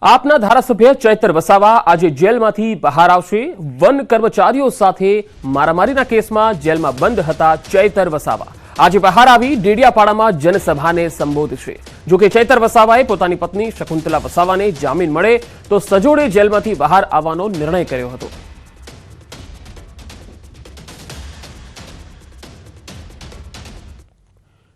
આપના ધારાસભ્ય ચૈતર વસાવા આજે જેલમાંથી બહાર આવશે। વન કર્મચારીઓ સાથે મારામારીના કેસમાં જેલમાં બંધ હતા ચૈતર વસાવા આજે બહાર આવી ડેડિયાપાડામાં જનસભાને સંબોધશે। જો કે ચૈતર વસાવાએ પોતાની પત્ની શકુંતલા વસાવાને જામીન મળે તો સજોડે જેલમાંથી બહાર આવવાનો નિર્ણય કર્યો હતો।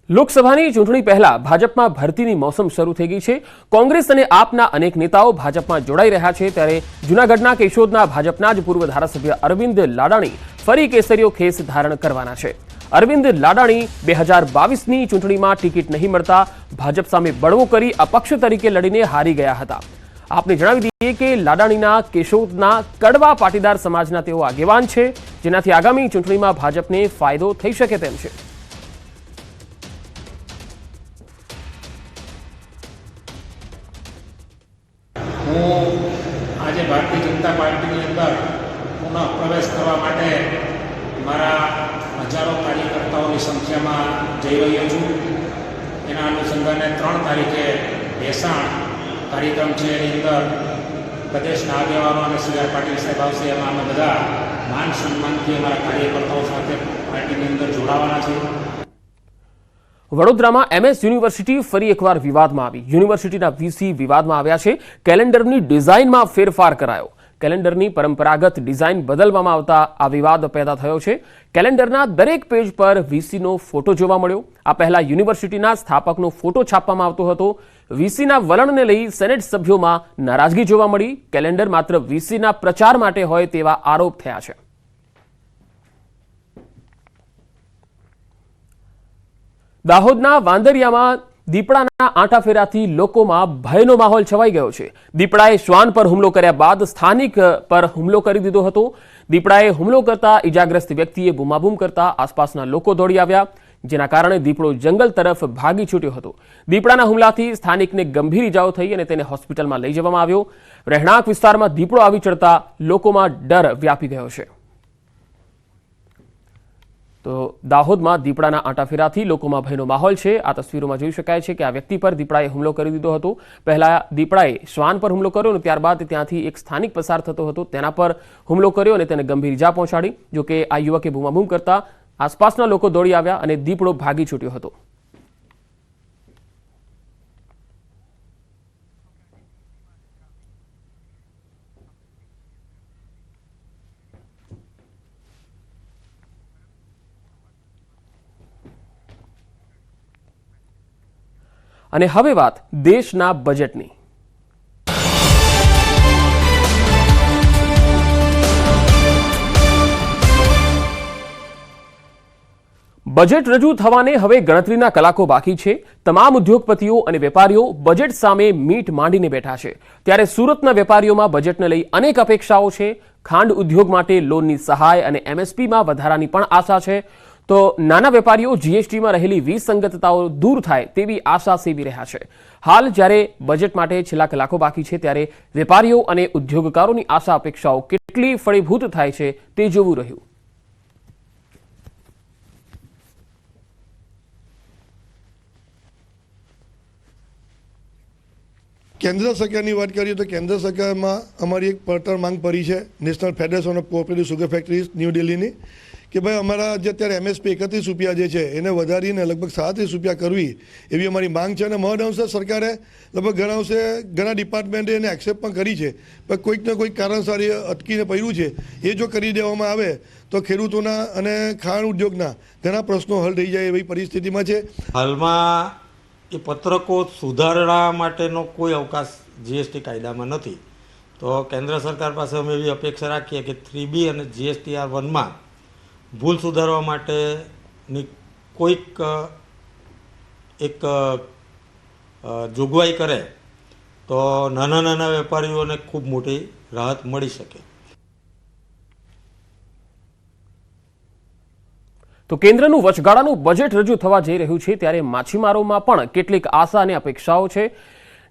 લોકસભાની ચૂંટણી પહેલા ભાજપમાં ભરતીની મોસમ શરૂ થઈ ગઈ છે। કોંગ્રેસ અને આપના અનેક નેતાઓ ભાજપમાં જોડાઈ રહ્યા છે, ત્યારે જૂનાગઢના કેશોદના ભાજપના જ પૂર્વ ધારાસભ્ય અરવિંદ લાડાણી ફરી કેસરીયો ખેસ ધારણ કરવાના છે। અરવિંદ લાડાણી 2022ની ચૂંટણીમાં ટિકિટ નહીં મળતા ભાજપ સામે બળવો કરી અપક્ષ તરીકે લડીને હારી ગયા હતા। આપને જણાવી દઈએ કે લાડાણીના કેશોદના કડવા પાટીદાર સમાજના તેઓ આગેવાન છે, જેનાથી આગામી ચૂંટણીમાં ભાજપને ફાયદો થઈ શકે તેમ છે। આજે ભારતીય જનતા પાર્ટીની અંદર પુનઃ પ્રવેશ કરવા માટે મારા હજારો કાર્યકર્તાઓની સંખ્યામાં જઈ રહ્યો છું। એના અનુસંધાને 3 તારીખે ભેસાણ કાર્યક્રમ છે, એની અંદર પ્રદેશના આગેવાનો અને સી.આર. પાટીલ સાહેબ આવશે। એમાં અમે બધા માન સન્માનથી અમારા કાર્યકર્તાઓ સાથે પાર્ટીની અંદર જોડાવાના છે। વડોદરામાં MS યુનિવર્સિટી ફરી એકવાર વિવાદમાં આવી। યુનિવર્સિટીના વીસી વિવાદમાં આવ્યા છે। કેલેન્ડરની ડિઝાઇનમાં ફેરફાર કરાયો। કેલેન્ડરની પરંપરાગત ડિઝાઇન બદલવામાં આવતા આ વિવાદ પેદા થયો છે। કેલેન્ડરના દરેક પેજ પર વીસીનો ફોટો જોવા મળ્યો। આ પહેલા યુનિવર્સિટીના સ્થાપકનો ફોટો છાપવામાં આવતો હતો। વીસીના વલણને લઈ સેનેટ સભ્યોમાં નારાજગી જોવા મળી। કેલેન્ડર માત્ર વીસીના પ્રચાર માટે હોય તેવા આરોપ થયા છે। દાહોદના વાંદરિયામાં દીપડાના આંટાફેરાથી લોકોમાં ભયનો માહોલ છવાઈ ગયો છે। દીપડાએ શ્વાન પર હુમલો કર્યા બાદ સ્થાનિક પર હુમલો કરી દીધો હતો। દીપડાએ હુમલો કરતા ઇજાગ્રસ્ત વ્યક્તિએ બૂમાબૂમ કરતા આસપાસના લોકો દોડી આવ્યા, જેના કારણે દીપડો જંગલ તરફ ભાગી છૂટ્યો હતો। દીપડાના હુમલાથી સ્થાનિકને ગંભીર ઇજાઓ થઈ અને તેને હોસ્પિટલમાં લઈ જવામાં આવ્યો। રહેણાંક વિસ્તારમાં દીપડો આવી ચડતા લોકોમાં ડર વ્યાપી ગયો છે। તો દાહોદમાં દીપડાના આંટાફેરાથી લોકોમાં ભયનો માહોલ છે। આ તસવીરોમાં જોઈ શકાય છે કે આ વ્યક્તિ પર દીપડાએ હુમલો કરી દીધો હતો। પહેલા દીપડાએ શ્વાન પર હુમલો કર્યો અને ત્યારબાદ ત્યાંથી એક સ્થાનિક પસાર થતો હતો, તેના પર હુમલો કર્યો અને તેને ગંભીર ઇજા પહોંચાડી। જો કે આ યુવકે બૂમાબૂમ કરતા આસપાસના લોકો દોડી આવ્યા અને દીપડો ભાગી છૂટ્યો હતો। અને હવે વાત દેશના બજેટની। બજેટ રજૂ થવાને હવે ગણતરીના કલાકો બાકી છે। તમામ ઉદ્યોગપતિઓ અને વેપારીઓ બજેટ સામે મીટ માંડીને બેઠા છે। ત્યારે સુરતના વેપારીઓમાં બજેટને લઈ અનેક અપેક્ષાઓ છે। ખાંડ ઉદ્યોગ માટે લોનની સહાય અને MSPમાં વધારાની પણ આશા છે। તો નાના વેપારીઓ જીએસટીમાં રહેલી વિસંગતતાઓ દૂર થાય તેવી આશા સેવી રહ્યા છે। હાલ જ્યારે બજેટ માટે છેલ્લા કલાકો બાકી છે, ત્યારે વેપારીઓ અને ઉદ્યોગકારોની આશા અપેક્ષાઓ કેટલી ફળીભૂત થાય છે તે જોવું રહ્યું। કેન્દ્ર સરકારની વાત કરીએ તો કેન્દ્ર સરકારમાં અમારી એક પડતર માંગ પડી છે national federation of cooperative sugar factories new દિલ્હીની, કે ભાઈ અમારા જે અત્યારે MSP 31 રૂપિયા જે છે એને વધારીને લગભગ 37 રૂપિયા કરવી એવી અમારી માંગ છે। અને મહદ અંશે સરકારે લગભગ ઘણા ડિપાર્ટમેન્ટે એને એક્સેપ્ટ પણ કરી છે, પણ કોઈક ને કોઈક કારણસર એ અટકીને પડ્યું છે। એ જો કરી દેવામાં આવે તો ખેડૂતોના અને ખાંડ ઉદ્યોગના ઘણા પ્રશ્નો હલ થઈ જાય એવી પરિસ્થિતિમાં છે। હાલમાં એ પત્રકો સુધારણા માટેનો કોઈ અવકાશ જીએસટી કાયદામાં નથી, તો કેન્દ્ર સરકાર પાસે અમે એવી અપેક્ષા રાખીએ કે 3B અને GSTR1માં ભૂલ સુધારવા માટેની કોઈક એક જોગવાઈ કરે તો નાના વેપારીઓને ખૂબ મોટી રાહત મળી શકે। તો કેન્દ્રનું વચગાળાનું બજેટ રજૂ થવા જઈ રહ્યું છે, ત્યારે માછીમારોમાં પણ કેટલીક આશા અને અપેક્ષાઓ છે।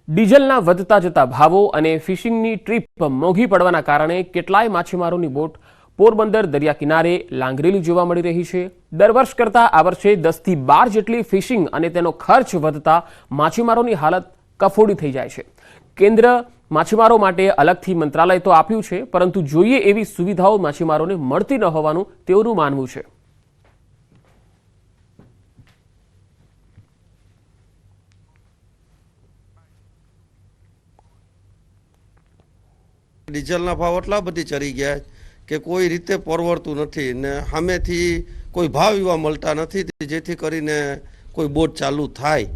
ડીઝલના વધતા જતા ભાવો અને ફિશિંગની ટ્રીપ મોંઘી પડવાના કારણે કેટલાય માછીમારોની બોટ પોરબંદર દરિયા કિનારે લાંગરેલી જોવા મળી રહી છે। દર વર્ષ કરતાં આ વર્ષે 10 થી 12 જેટલી ફિશિંગ અને તેનો ખર્ચ વધતા માછીમારોની હાલત કફોડી થઈ જાય છે। કેન્દ્ર માછીમારો માટે અલગથી મંત્રાલય તો આપ્યું છે, પરંતુ જોઈએ એવી સુવિધાઓ માછીમારોને મળતી ન હોવાનું તેઓનું માનવું છે. ડીઝલના ભાવ એટલા બધી ચડી ગયા કે કોઈ રીતે પરવડતું નથી ને સામેથી કોઈ ભાવ એવા મળતા નથી, જેથી કરીને કોઈ બોટ ચાલુ થાય.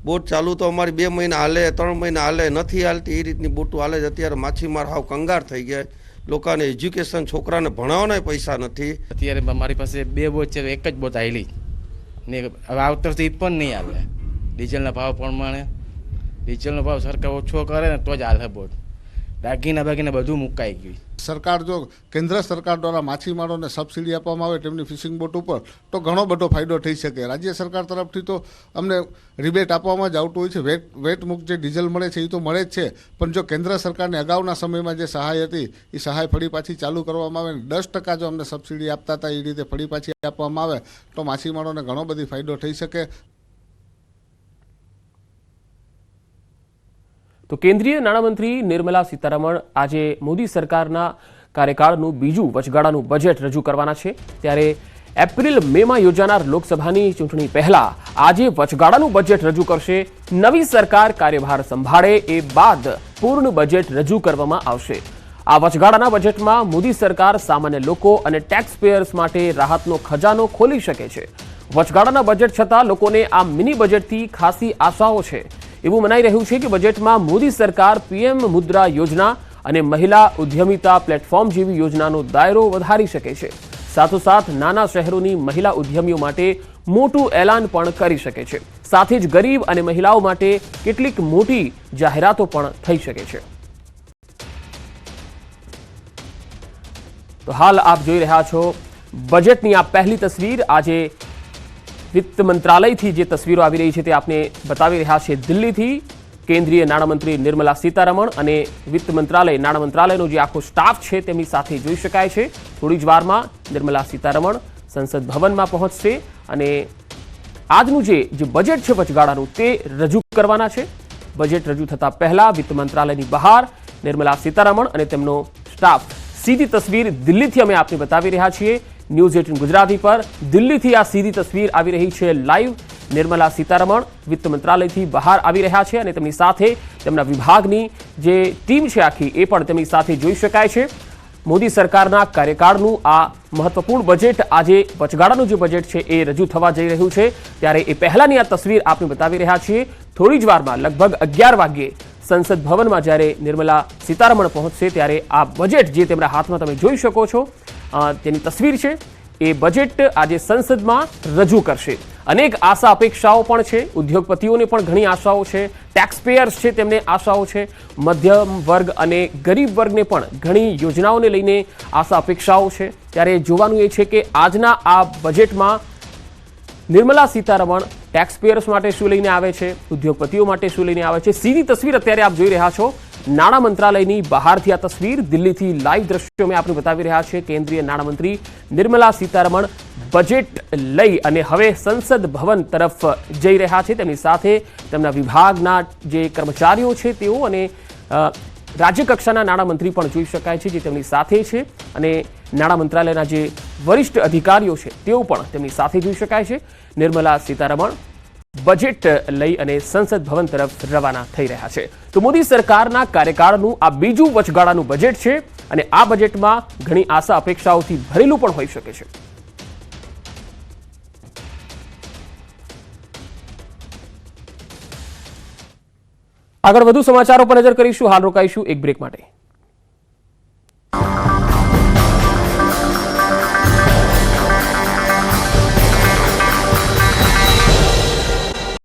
બોટ ચાલુ તો અમારી 2 મહિના હાલે, 3 મહિના હાલે, નથી હાલતી. એ રીતની બોટો હાલે છે. અત્યારે માછીમાર હાવ કંગાર થઈ ગયા. લોકોને એજ્યુકેશન, છોકરાને ભણાવવાના પૈસા નથી. અત્યારે મારી પાસે 2 બોટ છે, એક જ બોટ આવેલી ને હવે આવતરથી પણ નહીં આવે. ડીઝલના ભાવ પ્રમાણે ડીઝલનો ભાવ સરકાર ઓછો કરે ને તો જ હાલે બોટ. દાગીના બાગીના બધું મુકાઈ ગયું. સરકાર જો કેન્દ્ર સરકાર દ્વારા માછીમારોને સબસિડી આપવામાં આવે તેમની ફિશિંગ બોટ ઉપર તો ઘણો બધો ફાયદો થઈ શકે. રાજ્ય સરકાર તરફથી તો અમને રિબેટ આપવામાં જ આવતું હોય છે. વેટ મુક્ત જે ડીઝલ મળે છે એ તો મળે જ છે, પણ જો કેન્દ્ર સરકારને અગાઉના સમયમાં જે સહાય હતી એ સહાય ફરી પાછી ચાલુ કરવામાં આવે, 10% જો અમને સબસિડી આપતા હતા એ રીતે ફરી પાછી આપવામાં આવે તો માછીમારોને ઘણો બધી ફાયદો થઈ શકે. તો કેન્દ્રીય નાણામંત્રી નિર્મલા સીતારમણ આજે મોદી સરકારના કાર્યકાળનું બીજું વચગાળાનું બજેટ રજૂ કરવાના છે. ત્યારે એપ્રિલ-મેમાં યોજાનાર લોકસભાની ચૂંટણી પહેલા આજે વચગાળાનું બજેટ રજૂ કરશે. નવી સરકાર કાર્યભાર સંભાળે એ બાદ પૂર્ણ બજેટ રજૂ કરવામાં આવશે. આ વચગાળાના બજેટમાં મોદી સરકાર સામાન્ય લોકો અને ટેક્સ પેયર્સ માટે રાહતનો ખજાનો ખોલી શકે છે. વચગાળાના બજેટ છતાં લોકોને આ મિની બજેટથી ખાસી આશાઓ છે. એવું મનાઈ રહ્યું છે કે બજેટમાં મોદી સરકાર પીએમ મુદ્રા યોજના અને મહિલા ઉદ્યમિતા પ્લેટફોર્મ જેવી યોજનાનો દાયરો વધારી શકે છે. સાથોસાથ નાના શહેરોની મહિલા ઉદ્યમીઓ માટે મોટું એલાન પણ કરી શકે છે. સાથે જ ગરીબ અને મહિલાઓ માટે કેટલીક મોટી જાહેરાતો પણ થઈ શકે છે. તો હાલ આપ જોઈ રહ્યા છો બજેટની આ પહેલી તસવીર. આજે વિત્ત મંત્રાલયથી જે તસવીરો આવી રહી છે તે આપને બતાવી રહ્યા છે. દિલ્હીથી કેન્દ્રીય નાણામંત્રી નિર્મલા સીતારમણ અને વિત્ત મંત્રાલય, નાણાં મંત્રાલયનો જે આખો સ્ટાફ છે તેમની સાથે જોઈ શકાય છે. થોડી જ વારમાં નિર્મલા સીતારમણ સંસદ ભવનમાં પહોંચશે અને આજનું જે બજેટ છે વચગાળાનું તે રજૂ કરવાના છે. બજેટ રજૂ થતા પહેલા વિત્ત મંત્રાલયની બહાર નિર્મલા સીતારમણ અને તેમનો સ્ટાફ. સીધી તસવીર દિલ્હીથી અમે આપને બતાવી રહ્યા છીએ. ન્યૂઝ 18 ગુજરાતી પર દિલ્હીથી આ સીધી તસવીર આવી રહી છે લાઈવ. નિર્મલા સીતારમણ વિત્ત મંત્રાલયથી બહાર આવી રહ્યા છે અને તેમની સાથે તેમના વિભાગની જે ટીમ છે આખી એ પણ તેમની સાથે જોઈ શકાય છે. મોદી સરકારના કાર્યકાળનું આ મહત્વપૂર્ણ બજેટ, આજે વચગાળાનું જે બજેટ છે એ રજૂ થવા જઈ રહ્યું છે. ત્યારે એ પહેલાની આ તસવીર આપને બતાવી રહ્યા છીએ. થોડી જ વારમાં લગભગ 11 વાગ્યે સંસદ ભવનમાં જ્યારે નિર્મલા સીતારમણ પહોંચશે ત્યારે આ બજેટ જે તેમના હાથમાં તમે જોઈ શકો છો તેની તસવીર છે એ બજેટ આજે સંસદમાં રજૂ કરશે. અનેક આશા અપેક્ષાઓ પણ છે. ઉદ્યોગપતિઓને પણ ઘણી આશાઓ છે. ટેક્સ પેયર્સ છે તેમને આશાઓ છે. મધ્યમ વર્ગ અને ગરીબ વર્ગને પણ ઘણી યોજનાઓને લઈને આશા અપેક્ષાઓ છે. ત્યારે જોવાનું એ છે કે આજના આ બજેટમાં નિર્મલા સીતારમણ ટેક્સ પેયર્સ માટે શું લઈને આવે છે, ઉદ્યોગપતિઓ માટે શું લઈને આવે છે. સીધી તસવીર અત્યારે આપ જોઈ રહ્યા છો નાણાં મંત્રાલયની બહારથી આ તસવીર. દિલ્હીથી લાઈવ દ્રશ્યો અમે આપને બતાવી રહ્યા છે. કેન્દ્રીય નાણામંત્રી નિર્મલા સીતારમણ બજેટ લઈ અને હવે સંસદ ભવન તરફ જઈ રહ્યા છે. તેમની સાથે તેમના વિભાગના જે કર્મચારીઓ છે તેઓ અને રાજ્ય કક્ષાના નાણામંત્રી પણ જોઈ શકાય છે જે તેમની સાથે છે અને નાણાં મંત્રાલયના જે વરિષ્ઠ અધિકારીઓ છે તેઓ પણ તેમની સાથે જોઈ શકાય છે. નિર્મલા સીતારમણ બજેટ લઈ અને સંસદ ભવન તરફ રવાના થઈ રહ્યા છે. તો મોદી સરકારના કાર્યકાળનું આ બીજું વચગાળાનું બજેટ છે અને આ બજેટમાં ઘણી આશા અપેક્ષાઓથી ભરેલું પણ હોઈ શકે છે. આગળ વધુ સમાચારો પર નજર કરીશું. હાલ રોકાઈશું એક બ્રેક માટે.